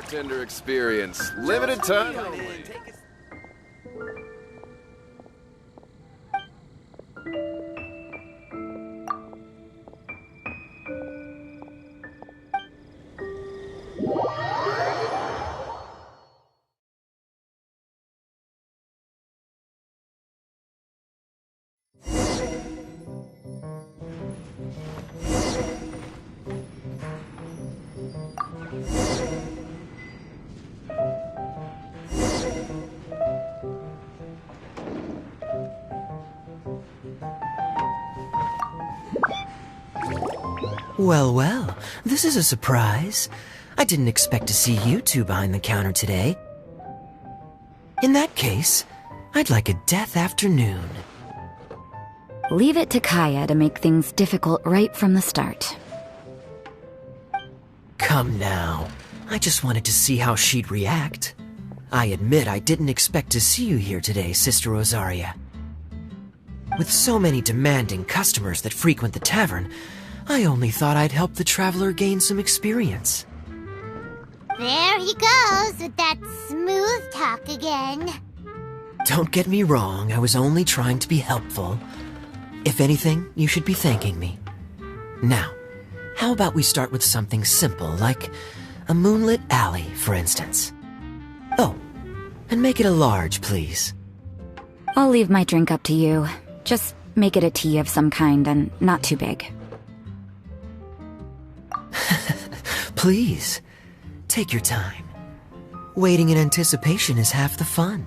bartender experience. Limited time only. Well, well, this is a surprise. I didn't expect to see you two behind the counter today. In that case, I'd like a death afternoon. Leave it to Kaya to make things difficult right from the start. Come now. I just wanted to see how she'd react. I admit I didn't expect to see you here today, Sister Rosaria. With so many demanding customers that frequent the tavern, I only thought I'd help the traveler gain some experience. There he goes with that smooth talk again. Don't get me wrong, I was only trying to be helpful. If anything, you should be thanking me. Now, how about we start with something simple, like a moonlit alley, for instance? Oh, and make it a large, please. I'll leave my drink up to you. Just make it a tea of some kind and not too big. Please, take your time. Waiting in anticipation is half the fun.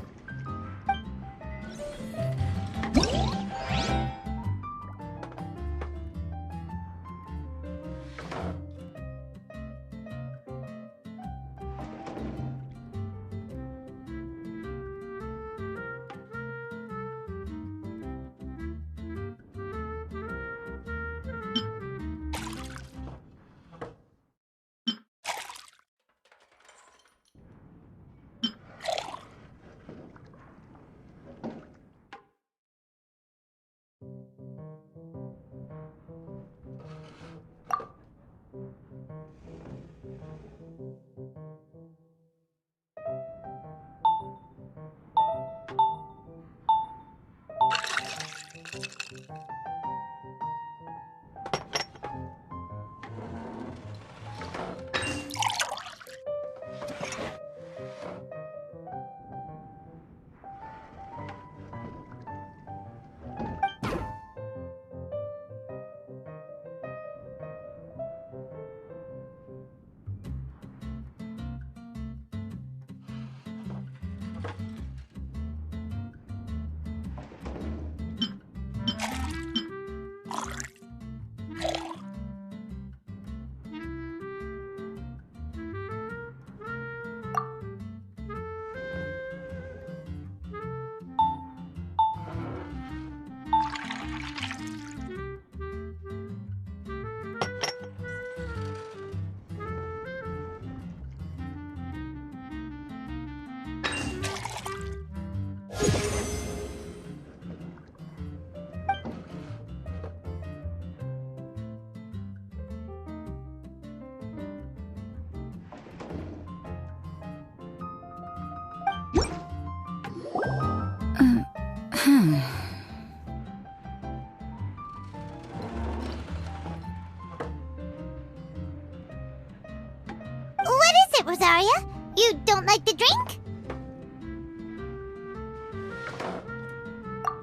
What is it, Rosaria? You don't like the drink?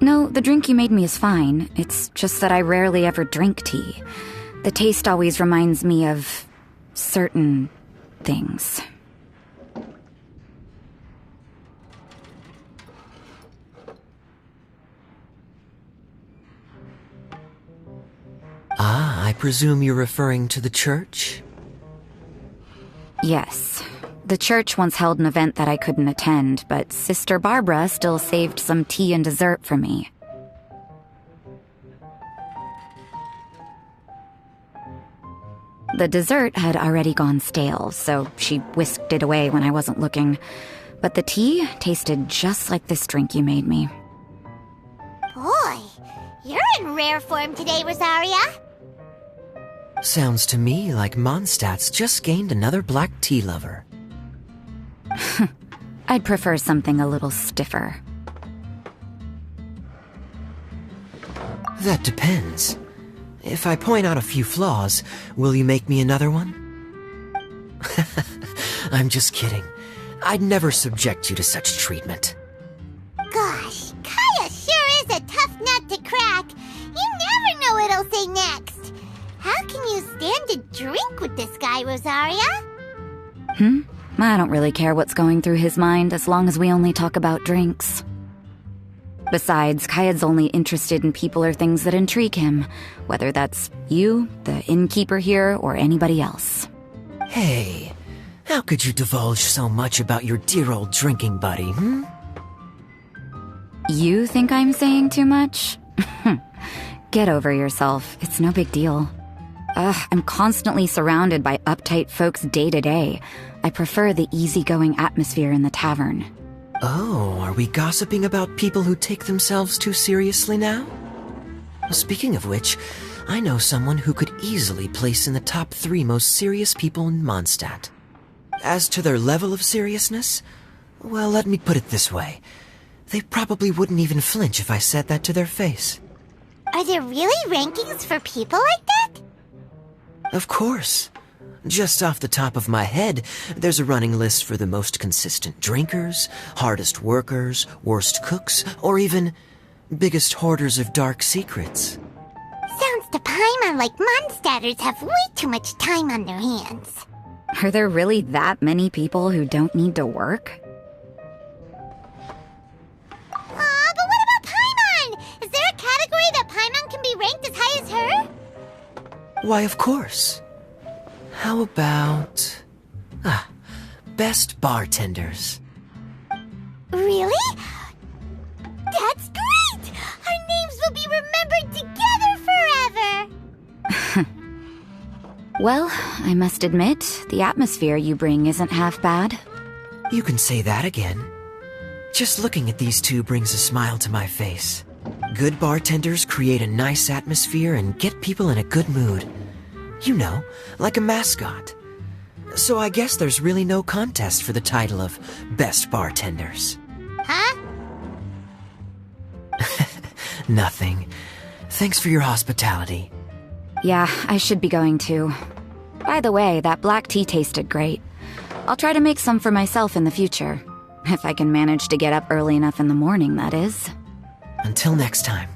No, the drink you made me is fine. It's just that I rarely ever drink tea. The taste always reminds me of certain things. Ah, I presume you're referring to the church? Yes. The church once held an event that I couldn't attend, but Sister Barbara still saved some tea and dessert for me. The dessert had already gone stale, so she whisked it away when I wasn't looking. But the tea tasted just like this drink you made me. Boy, you're in rare form today, Rosaria. Sounds to me like Mondstadt's just gained another black tea lover. I'd prefer something a little stiffer. That depends. If I point out a few flaws, will you make me another one? I'm just kidding. I'd never subject you to such treatment. Gosh, Kaya sure is a tough nut to crack. You never know what he'll say next. How can you stand to drink with this guy, Rosaria? I don't really care what's going through his mind as long as we only talk about drinks. Besides, Kayad's only interested in people or things that intrigue him, whether that's you, the innkeeper here, or anybody else. Hey, how could you divulge so much about your dear old drinking buddy, You think I'm saying too much? Get over yourself. It's no big deal. I'm constantly surrounded by uptight folks day to day. I prefer the easygoing atmosphere in the tavern. Oh, are we gossiping about people who take themselves too seriously now? Speaking of which, I know someone who could easily place in the top 3 most serious people in Mondstadt. As to their level of seriousness, well, let me put it this way. They probably wouldn't even flinch if I said that to their face. Are there really rankings for people like that? Of course. Just off the top of my head, there's a running list for the most consistent drinkers, hardest workers, worst cooks, or even biggest hoarders of dark secrets. Sounds to Paimon like Mondstadters have way too much time on their hands. Are there really that many people who don't need to work? But what about Paimon? Is there a category that Paimon can be ranked as high as her? Why, of course. How about... best bartenders. Really? That's great! Our names will be remembered together forever! Well, I must admit, the atmosphere you bring isn't half bad. You can say that again. Just looking at these two brings a smile to my face. Good bartenders create a nice atmosphere and get people in a good mood. You know, like a mascot. So I guess there's really no contest for the title of Best Bartenders. Huh? Nothing. Thanks for your hospitality. Yeah, I should be going too. By the way, that black tea tasted great. I'll try to make some for myself in the future. If I can manage to get up early enough in the morning, that is. Until next time.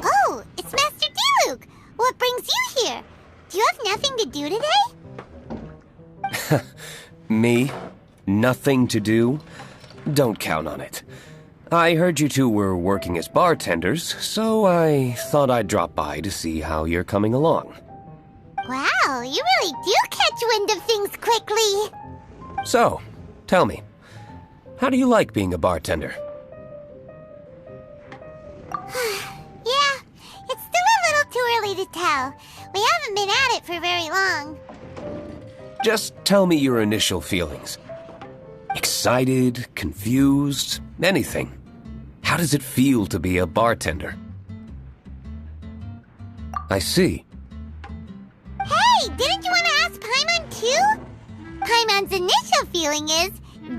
Oh, it's Master Diluc! What brings you here? Do you have nothing to do today? Me? Nothing to do? Don't count on it. I heard you two were working as bartenders, so I thought I'd drop by to see how you're coming along. Wow, you really do catch wind of things quickly. So, tell me, how do you like being a bartender? Yeah, it's still a little too early to tell. We haven't been at it for very long. Just tell me your initial feelings. Excited, confused, anything. How does it feel to be a bartender? I see. Hey, didn't you want to ask Paimon too? Paimon's initial feeling is,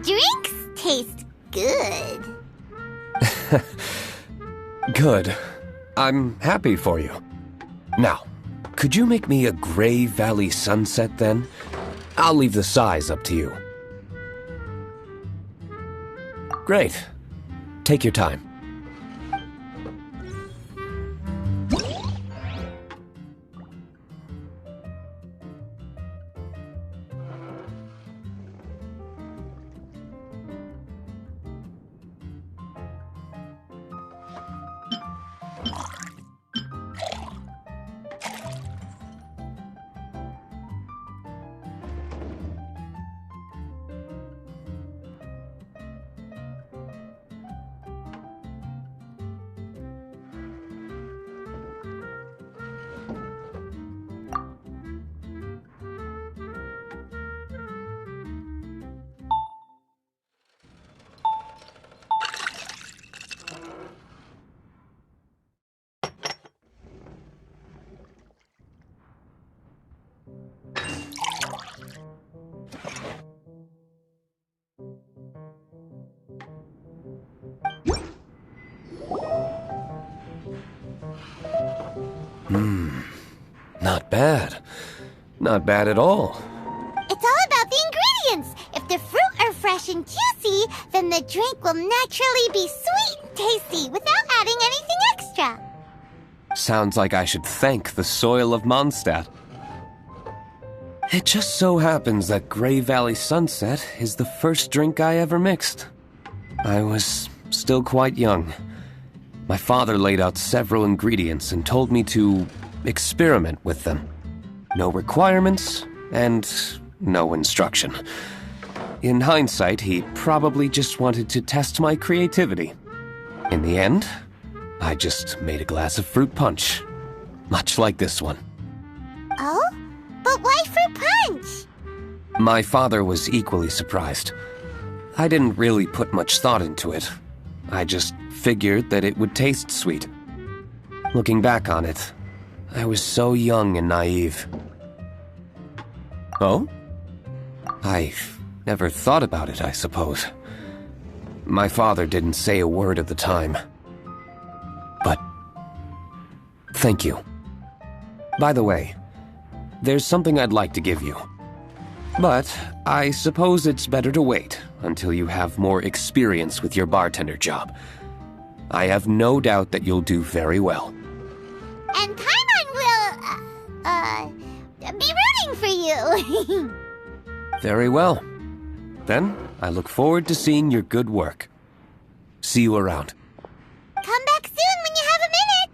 drinks taste good. Good. I'm happy for you. Now, could you make me a Gray Valley sunset then? I'll leave the size up to you. Great. Take your time. Not bad. Not bad at all. It's all about the ingredients. If the fruit are fresh and juicy, then the drink will naturally be sweet and tasty without adding anything extra. Sounds like I should thank the soil of Mondstadt. It just so happens that Grey Valley Sunset is the first drink I ever mixed. I was still quite young. My father laid out several ingredients and told me to experiment with them. No requirements and no instruction. In hindsight, he probably just wanted to test my creativity. In the end, I just made a glass of fruit punch, much like this one. Oh? But why fruit punch? My father was equally surprised. I didn't really put much thought into it. I just figured that it would taste sweet. Looking back on it, I was so young and naive. Oh? I never thought about it, I suppose. My father didn't say a word at the time. But thank you. By the way, there's something I'd like to give you. But I suppose it's better to wait until you have more experience with your bartender job. I have no doubt that you'll do very well. And Paimon will, be rooting for you. Very well. Then, I look forward to seeing your good work. See you around. Come back soon when you have a minute.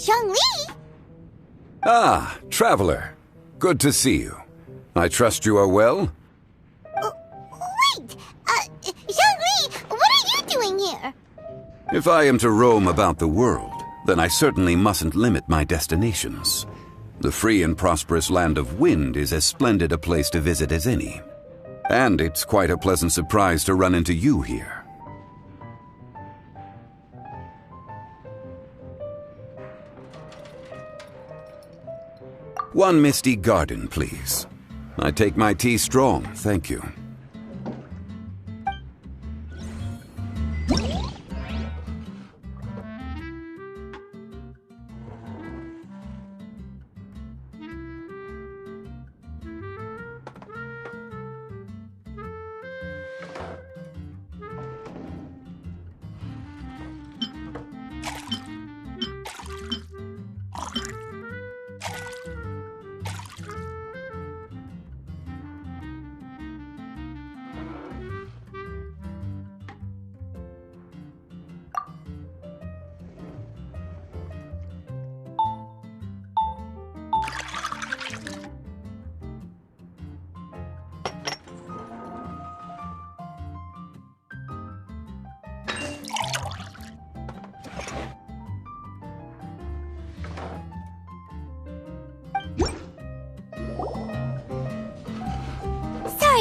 Zhongli? Ah, traveler. Good to see you. I trust you are well? Wait! Zhongli, what are you doing here? If I am to roam about the world, then I certainly mustn't limit my destinations. The free and prosperous land of Wind is as splendid a place to visit as any. And it's quite a pleasant surprise to run into you here. One misty garden, please. I take my tea strong, thank you.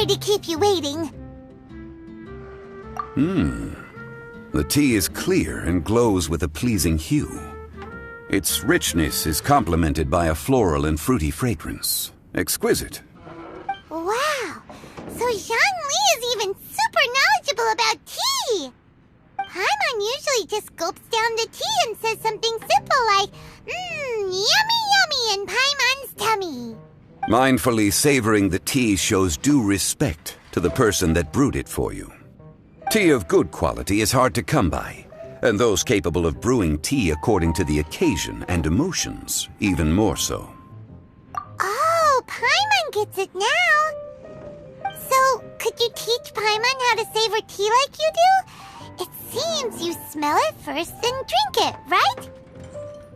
Sorry to keep you waiting. The tea is clear and glows with a pleasing hue. Its richness is complemented by a floral and fruity fragrance. Exquisite. Wow! So Zhongli is even super knowledgeable about tea! Paimon usually just gulps down the tea and says something simple like, yummy yummy in Paimon's tummy. Mindfully savoring the tea shows due respect to the person that brewed it for you. Tea of good quality is hard to come by, and those capable of brewing tea according to the occasion and emotions, even more so. Oh, Paimon gets it now. So, could you teach Paimon how to savor tea like you do? It seems you smell it first and drink it, right?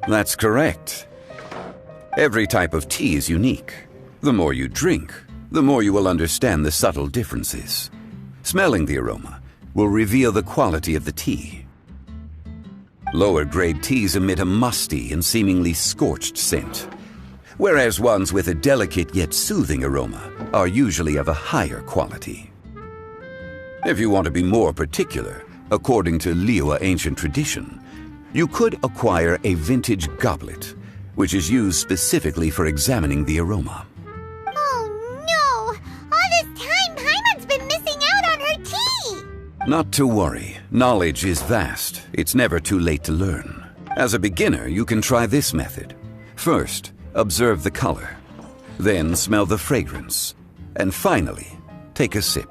That's correct. Every type of tea is unique. The more you drink, the more you will understand the subtle differences. Smelling the aroma will reveal the quality of the tea. Lower grade teas emit a musty and seemingly scorched scent, whereas ones with a delicate yet soothing aroma are usually of a higher quality. If you want to be more particular, according to Liyue ancient tradition, you could acquire a vintage goblet, which is used specifically for examining the aroma. Oh no! All this time, Paimon's been missing out on her tea! Not to worry. Knowledge is vast. It's never too late to learn. As a beginner, you can try this method. First, observe the color. Then smell the fragrance. And finally, take a sip.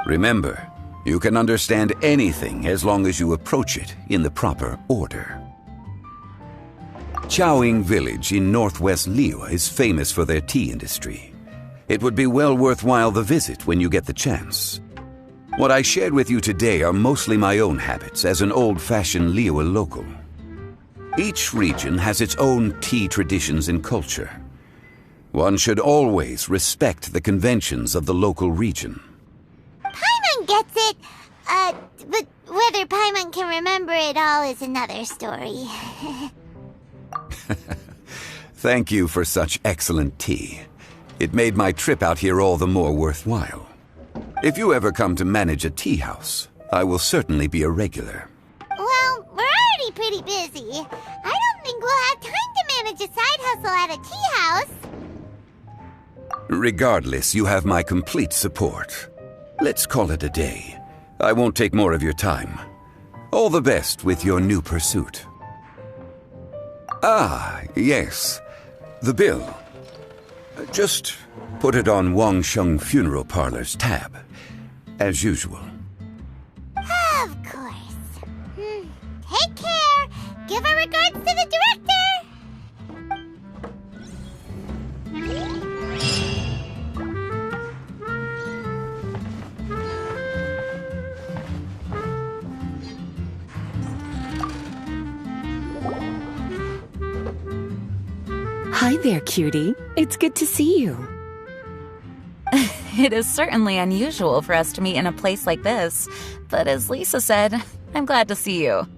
Remember, you can understand anything as long as you approach it in the proper order. Chaoying Village in northwest Liyue is famous for their tea industry. It would be well worthwhile the visit when you get the chance. What I shared with you today are mostly my own habits as an old-fashioned Liyue local. Each region has its own tea traditions and culture. One should always respect the conventions of the local region. Paimon gets it, but whether Paimon can remember it all is another story. Thank you for such excellent tea. It made my trip out here all the more worthwhile. If you ever come to manage a tea house, I will certainly be a regular. Well, we're already pretty busy. I don't think we'll have time to manage a side hustle at a tea house. Regardless, you have my complete support. Let's call it a day. I won't take more of your time. All the best with your new pursuit. Ah, yes. The bill. Just put it on Wangsheng Funeral Parlor's tab. As usual. Of course. Take care. Give our regards to the director. Hi there, cutie. It's good to see you. It is certainly unusual for us to meet in a place like this, but as Lisa said, I'm glad to see you.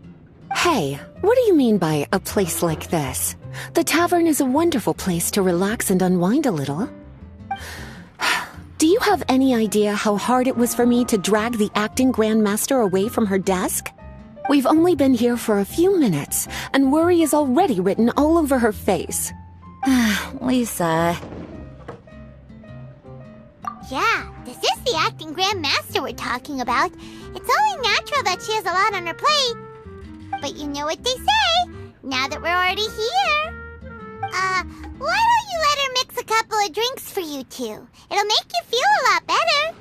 Hey, what do you mean by a place like this? The tavern is a wonderful place to relax and unwind a little. Do you have any idea how hard it was for me to drag the acting grandmaster away from her desk? We've only been here for a few minutes, and worry is already written all over her face. Lisa. Yeah, this is the acting grandmaster we're talking about. It's only natural that she has a lot on her plate. But you know what they say, now that we're already here. Why don't you let her mix a couple of drinks for you two? It'll make you feel a lot better.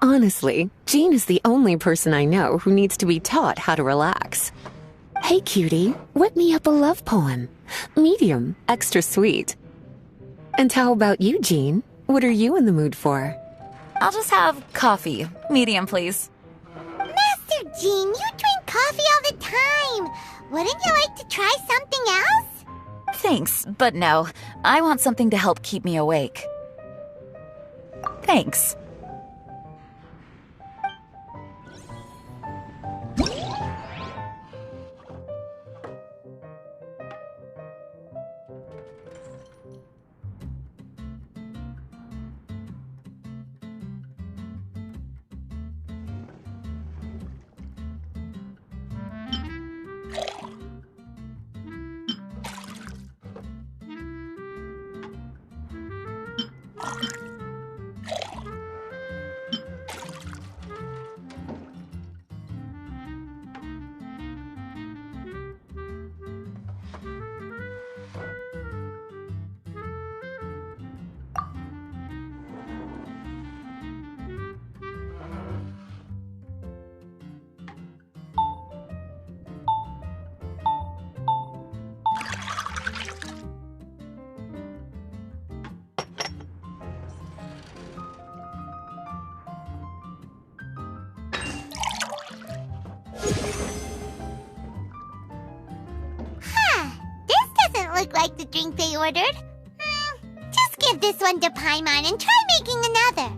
Honestly, Jean is the only person I know who needs to be taught how to relax. Hey, cutie, whip me up a love poem. Medium, extra sweet. And how about you, Jean? What are you in the mood for? I'll just have coffee. Medium, please. Master Jean, you drink coffee all the time. Wouldn't you like to try something else? Thanks, but no. I want something to help keep me awake. Thanks. look like the drink they ordered. Just give this one to Paimon and try making another.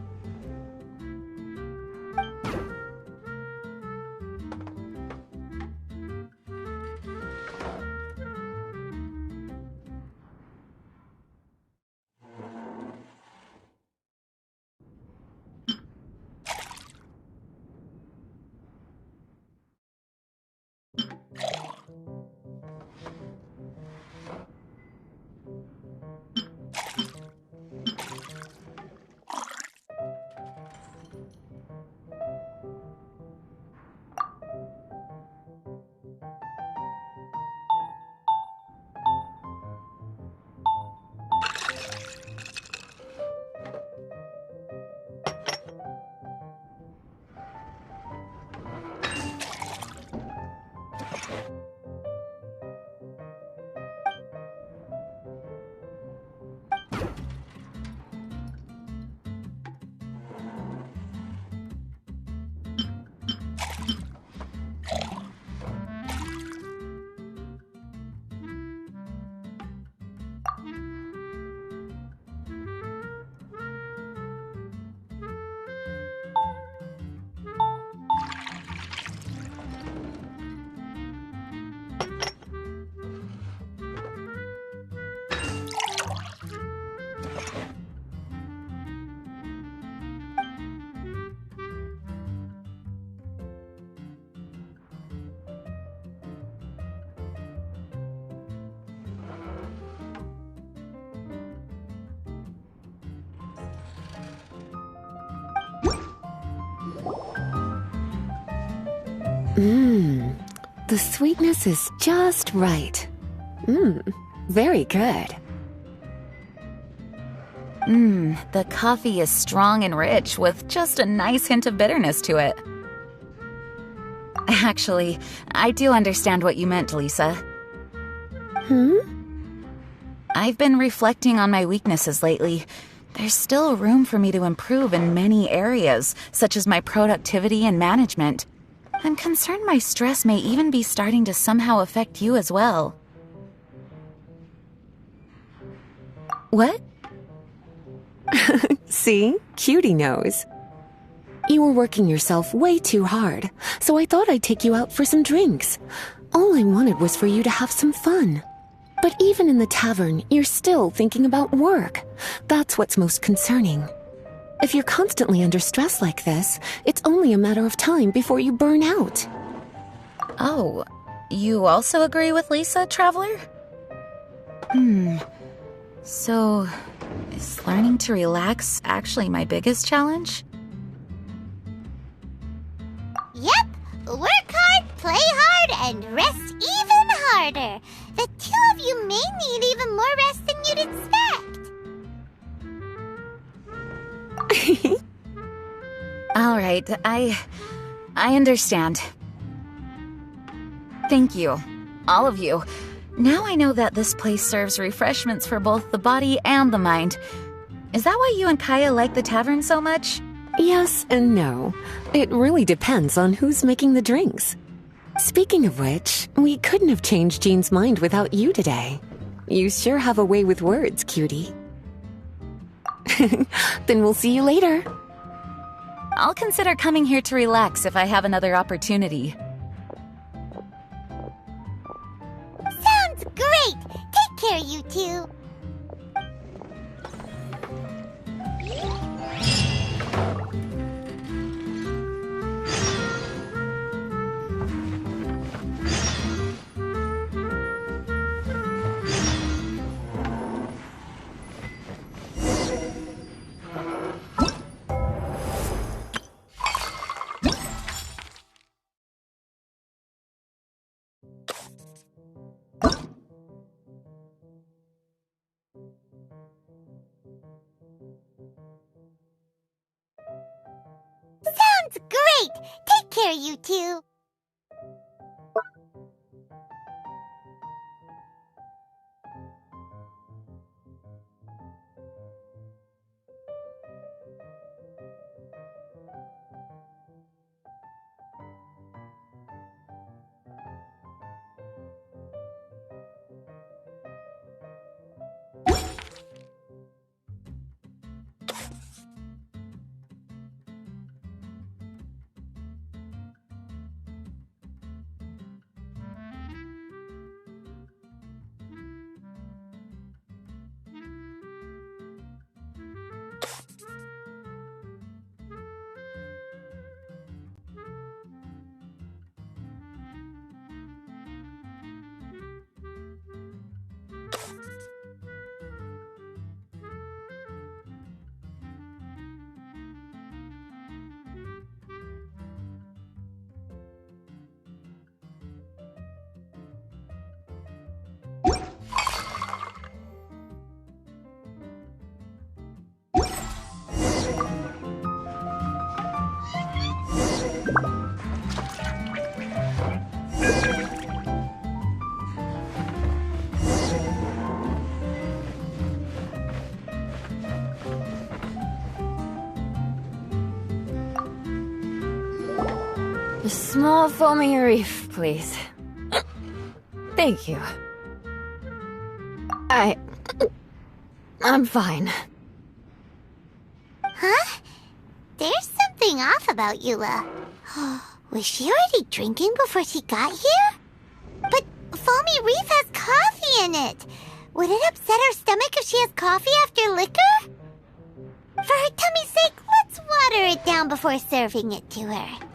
The sweetness is just right. Very good. The coffee is strong and rich with just a nice hint of bitterness to it. Actually, I do understand what you meant, Lisa. I've been reflecting on my weaknesses lately. There's still room for me to improve in many areas, such as my productivity and management. I'm concerned my stress may even be starting to somehow affect you as well. What? See? Cutie knows. You were working yourself way too hard, so I thought I'd take you out for some drinks. All I wanted was for you to have some fun. But even in the tavern, you're still thinking about work. That's what's most concerning. If you're constantly under stress like this, it's only a matter of time before you burn out. Oh, you also agree with Lisa, Traveler? So, is learning to relax actually my biggest challenge? Yep, work hard, play hard, and rest even harder. The two of you may need even more rest than you'd expect. All right, I understand. Thank you, all of you. Now I know that this place serves refreshments for both the body and the mind. Is that why you and Kaya like the tavern so much? Yes and no. It really depends on who's making the drinks. Speaking of which, we couldn't have changed Jean's mind without you today. You sure have a way with words, cutie. Then we'll see you later. I'll consider coming here to relax if I have another opportunity. Sounds great! Take care, you two. Sounds great! Take care, you two. A small foamy reef, please. Thank you. I'm fine. Huh? There's something off about Eula. Was she already drinking before she got here? But Foamy Reef has coffee in it. Would it upset her stomach if she has coffee after liquor? For her tummy's sake, let's water it down before serving it to her.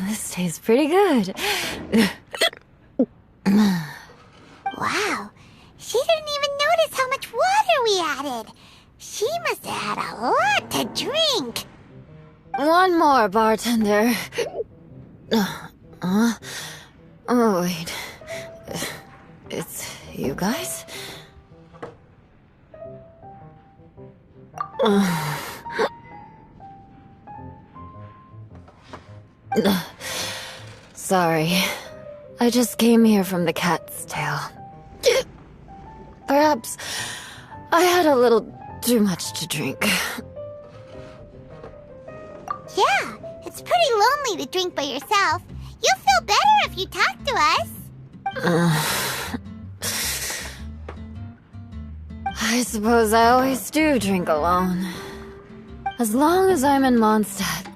This tastes pretty good. Wow, she didn't even notice how much water we added. She must have had a lot to drink. One more, bartender. Oh, wait. It's you guys? Sorry. I just came here from the Cat's Tail. Perhaps I had a little too much to drink. Yeah, it's pretty lonely to drink by yourself. You'll feel better if you talk to us. I suppose I always do drink alone. As long as I'm in Mondstadt,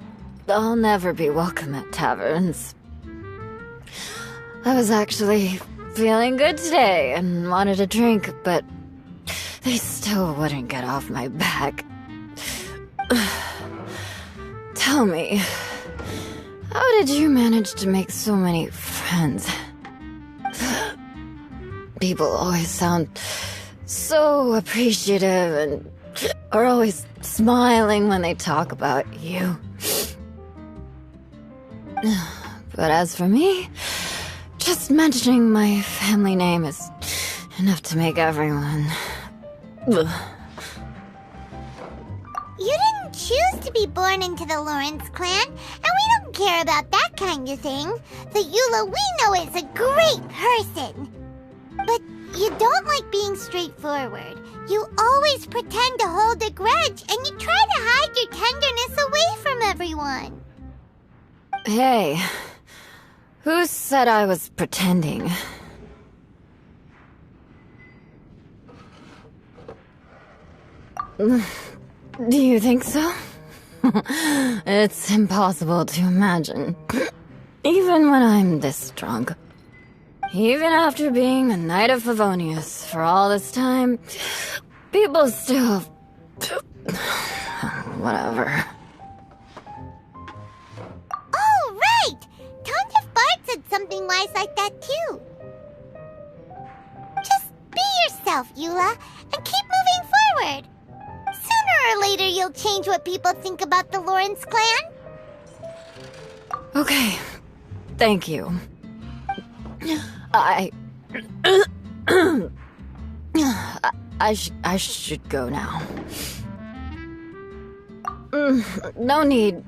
I'll never be welcome at taverns. I was actually feeling good today and wanted a drink, but they still wouldn't get off my back. Tell me, how did you manage to make so many friends? People always sound so appreciative and are always smiling when they talk about you. But as for me, just mentioning my family name is enough to make everyone... You didn't choose to be born into the Lawrence clan, and we don't care about that kind of thing. The Eula we know is a great person. But you don't like being straightforward. You always pretend to hold a grudge, and you try to hide your tenderness away from everyone. Hey, who said I was pretending? Do you think so? It's impossible to imagine. Even when I'm this drunk. Even after being a Knight of Favonius for all this time, people still... Whatever. Oh, right! Tonja Bard said something wise like that, too. Just be yourself, Eula, and keep moving forward. Sooner or later, you'll change what people think about the Lawrence clan. Okay. Thank you. I should go now. No need.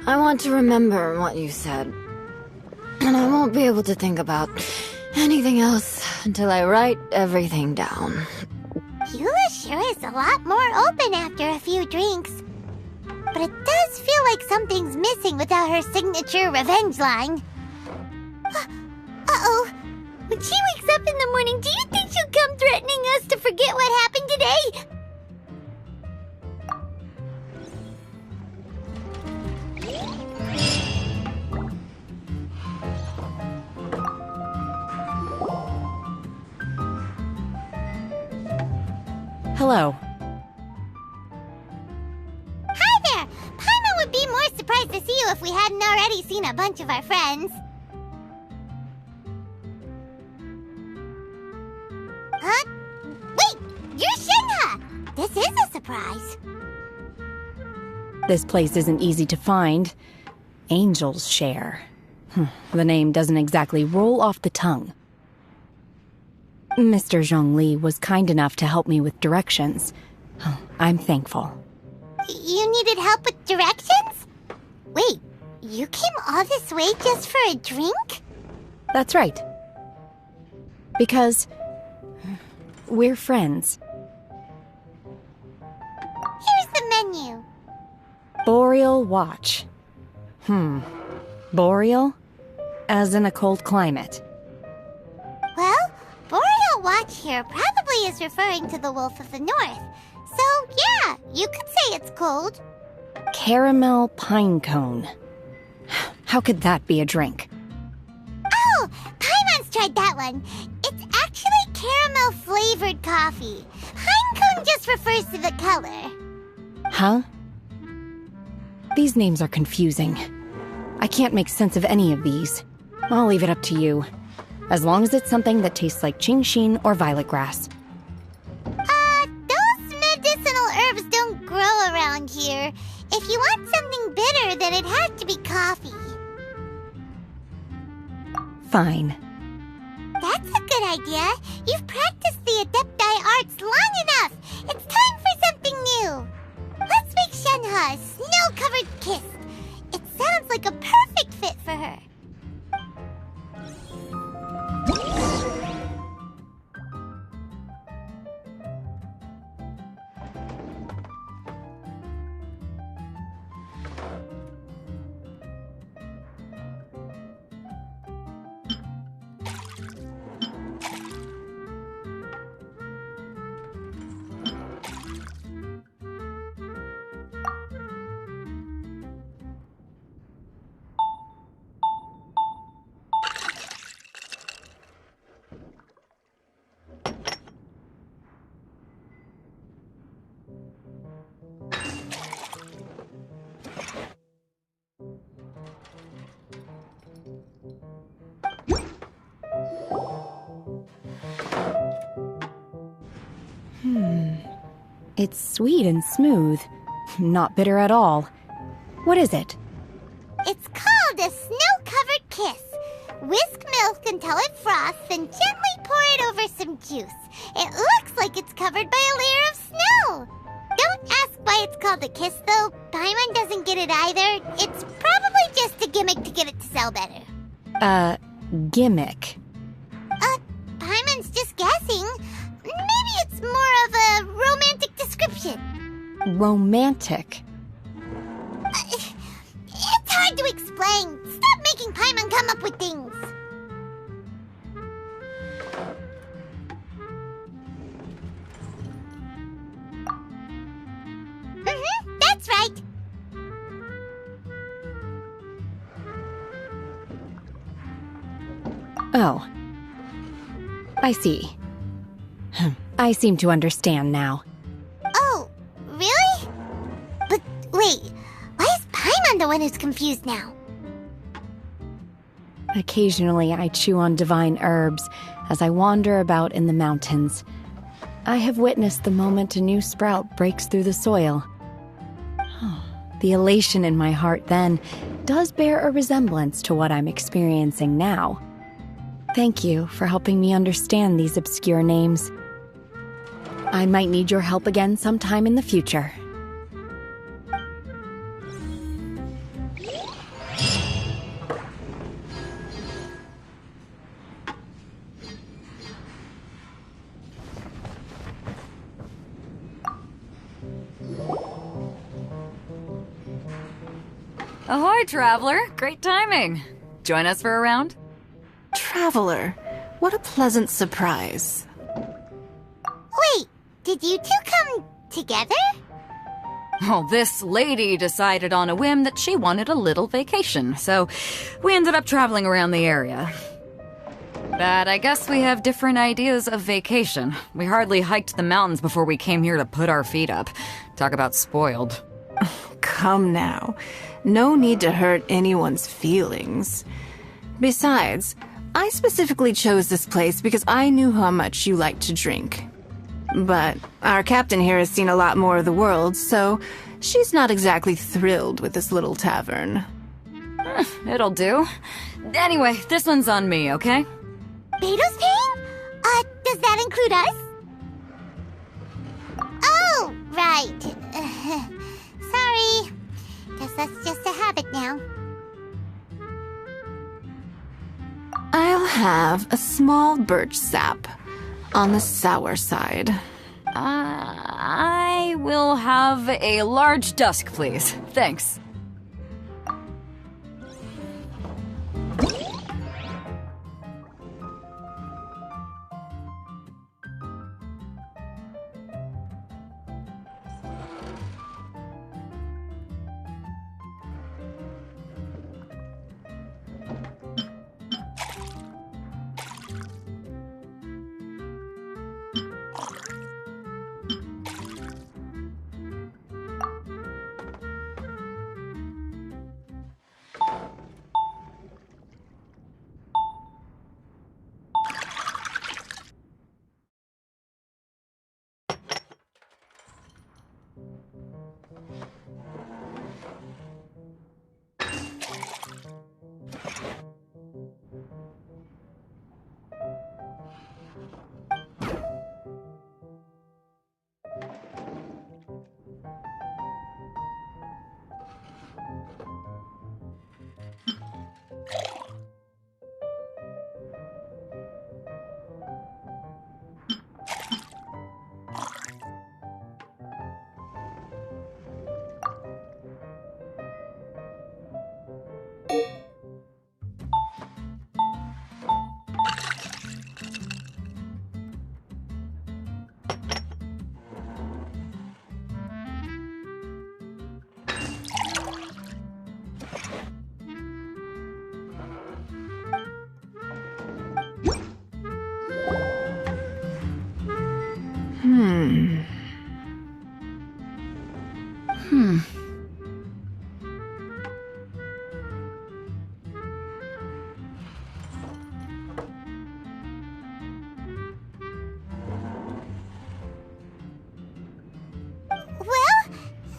I want to remember what you said. And I won't be able to think about anything else until I write everything down. Eula sure is a lot more open after a few drinks. But it does feel like something's missing without her signature revenge line. Uh-oh. When she wakes up in the morning, do you think she'll come threatening us to forget what happened today? Hello. Hi there! Paimon would be more surprised to see you if we hadn't already seen a bunch of our friends. Huh? Wait! You're Shinha! This is a surprise. This place isn't easy to find. Angel's Share. The name doesn't exactly roll off the tongue. Mr. Zhongli was kind enough to help me with directions. I'm thankful. You needed help with directions? Wait, you came all this way just for a drink? That's right. Because we're friends. Here's the menu. Boreal Watch. Boreal? As in a cold climate. Well, Boreal Watch here probably is referring to the Wolf of the North. So, yeah, you could say it's cold. Caramel pine cone. How could that be a drink? Oh, Paimon's tried that one. It's actually caramel-flavored coffee. Pine cone just refers to the color. Huh? These names are confusing. I can't make sense of any of these. I'll leave it up to you. As long as it's something that tastes like Qingxin or violet grass. Those medicinal herbs don't grow around here. If you want something bitter, then it has to be coffee. Fine. That's a good idea. You've practiced the Adepti arts long enough. It's time for something new. Let's make Shenhe a snow-covered kiss. It sounds like a perfect fit for her. It's sweet and smooth. Not bitter at all. What is it? It's called a snow-covered kiss. Whisk milk until it froths, then gently pour it over some juice. It looks like it's covered by a layer of snow. Don't ask why it's called a kiss, though. Paimon doesn't get it either. It's probably just a gimmick to get it to sell better. Gimmick. Paimon's just guessing. Maybe it's more of a romantic description. Romantic. It's hard to explain. Stop making Paimon come up with things. That's Oh. I see. I seem to understand now. Oh, really? But wait, why is Paimon the one who's confused now? Occasionally I chew on divine herbs as I wander about in the mountains. I have witnessed the moment a new sprout breaks through the soil. The elation in my heart then does bear a resemblance to what I'm experiencing now. Thank you for helping me understand these obscure names. I might need your help again sometime in the future. Ahoy, traveler! Great timing. Join us for a round? Traveler, what a pleasant surprise. Wait, did you two come together? Well, this lady decided on a whim that she wanted a little vacation, so we ended up traveling around the area. But I guess we have different ideas of vacation. We hardly hiked the mountains before we came here to put our feet up. Talk about spoiled. Come now. No need to hurt anyone's feelings. Besides, I specifically chose this place because I knew how much you like to drink. But our captain here has seen a lot more of the world, so she's not exactly thrilled with this little tavern. It'll do. Anyway, this one's on me, okay? Beto's paying? Does that include us? Oh, right. Sorry. Guess that's just a habit now. I'll have a small birch sap on the sour side. I will have a large dusk, please. Thanks. Well,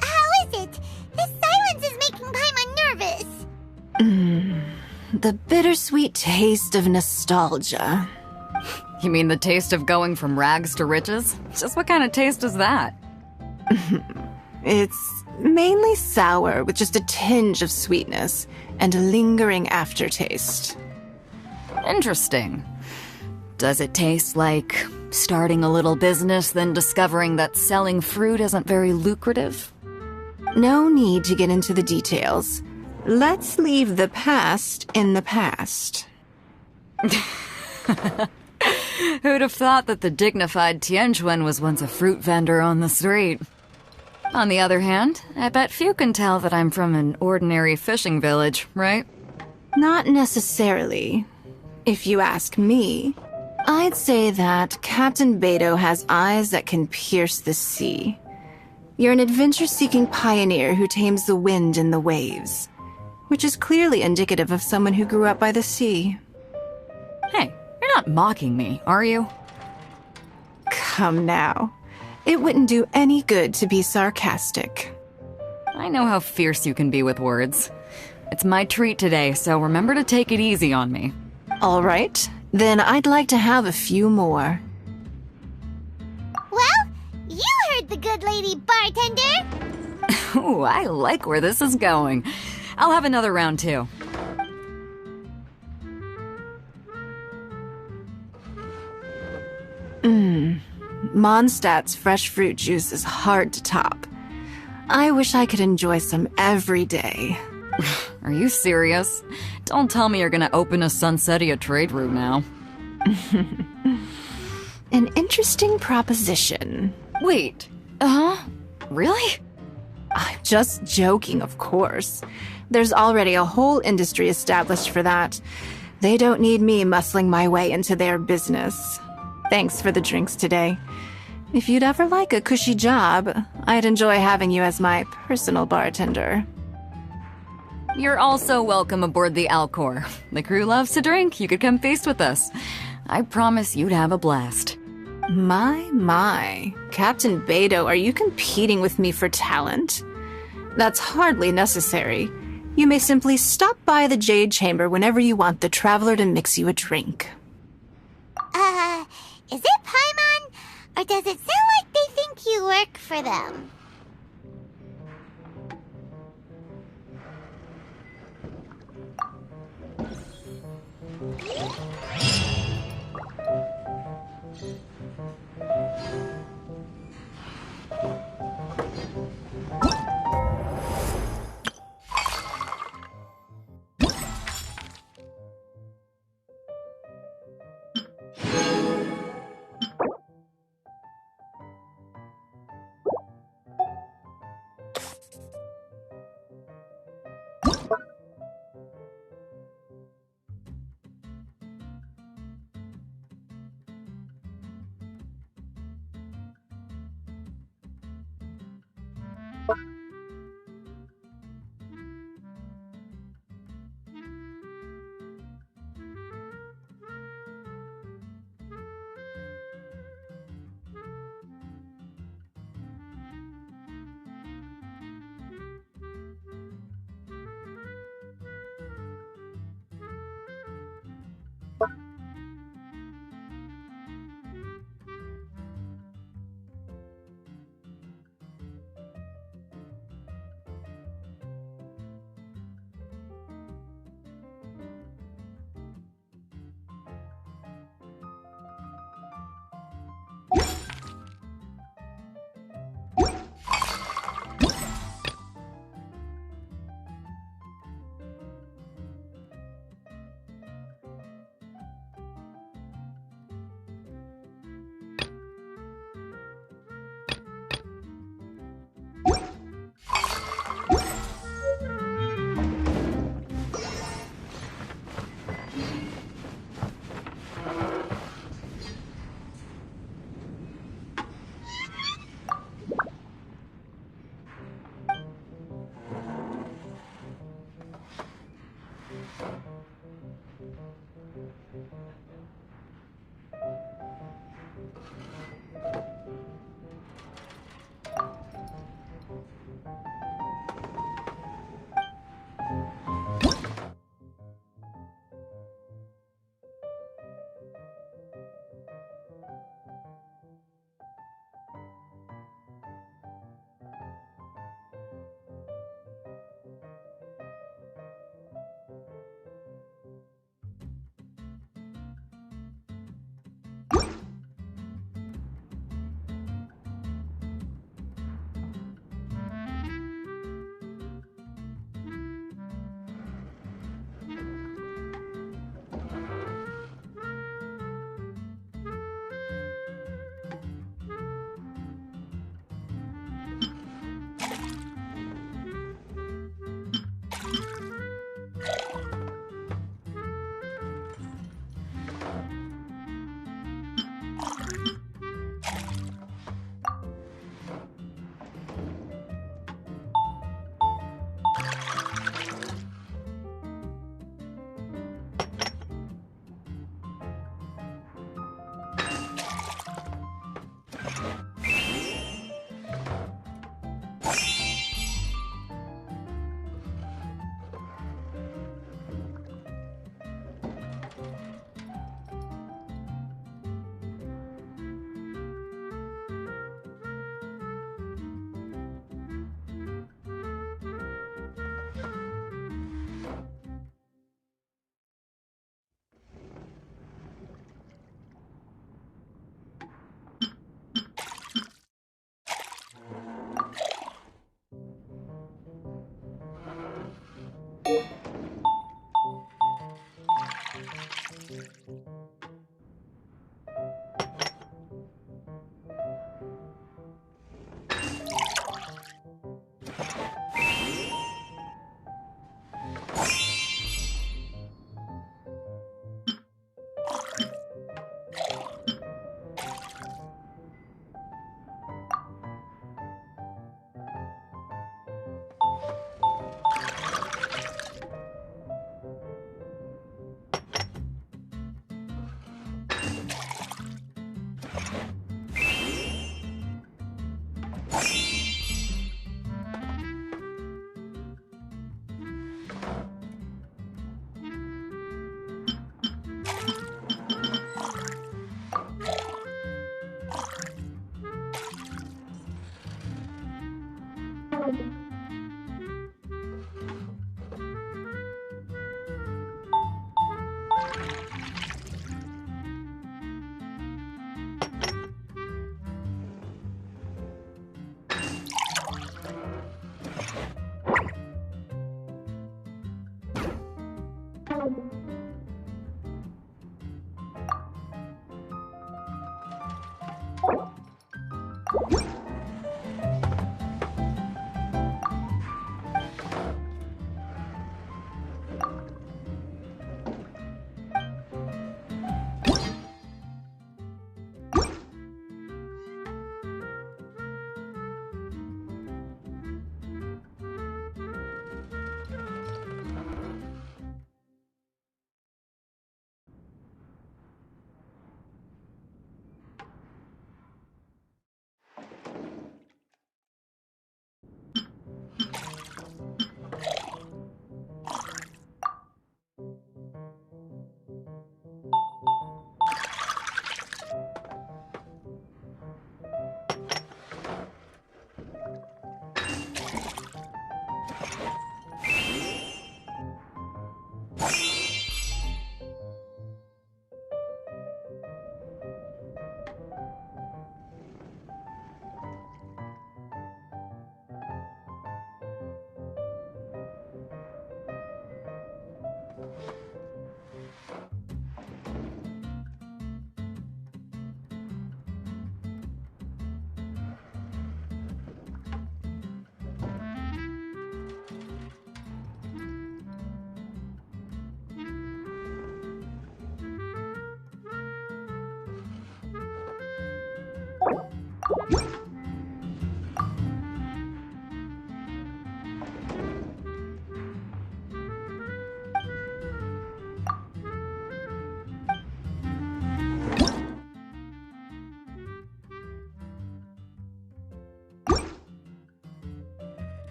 how is it? This silence is making Paimon nervous. The bittersweet taste of nostalgia. You mean the taste of going from rags to riches? Just what kind of taste is that? It's mainly sour with just a tinge of sweetness and a lingering aftertaste. Interesting. Does it taste like starting a little business, then discovering that selling fruit isn't very lucrative? No need to get into the details. Let's leave the past in the past. Who'd have thought that the dignified Tianquan was once a fruit vendor on the street? On the other hand, I bet few can tell that I'm from an ordinary fishing village, right? Not necessarily. If you ask me, I'd say that Captain Beto has eyes that can pierce the sea. You're an adventure-seeking pioneer who tames the wind and the waves, which is clearly indicative of someone who grew up by the sea. Hey, you're not mocking me, are you? Come now. It wouldn't do any good to be sarcastic. I know how fierce you can be with words. It's my treat today, so remember to take it easy on me. All right, then I'd like to have a few more. Well, you heard the good lady bartender. Ooh, I like where this is going. I'll have another round too. Mondstadt's fresh fruit juice is hard to top. I wish I could enjoy some every day. Are you serious? Don't tell me you're gonna open a Sunsetia trade route now. An interesting proposition. Wait, really? I'm just joking, of course. There's already a whole industry established for that. They don't need me muscling my way into their business. Thanks for the drinks today. If you'd ever like a cushy job, I'd enjoy having you as my personal bartender. You're also welcome aboard the Alcor. The crew loves to drink. You could come feast with us. I promise you'd have a blast. My. Captain Beto, are you competing with me for talent? That's hardly necessary. You may simply stop by the Jade Chamber whenever you want the Traveler to mix you a drink. Is it Paimon? Or does it sound like they think you work for them?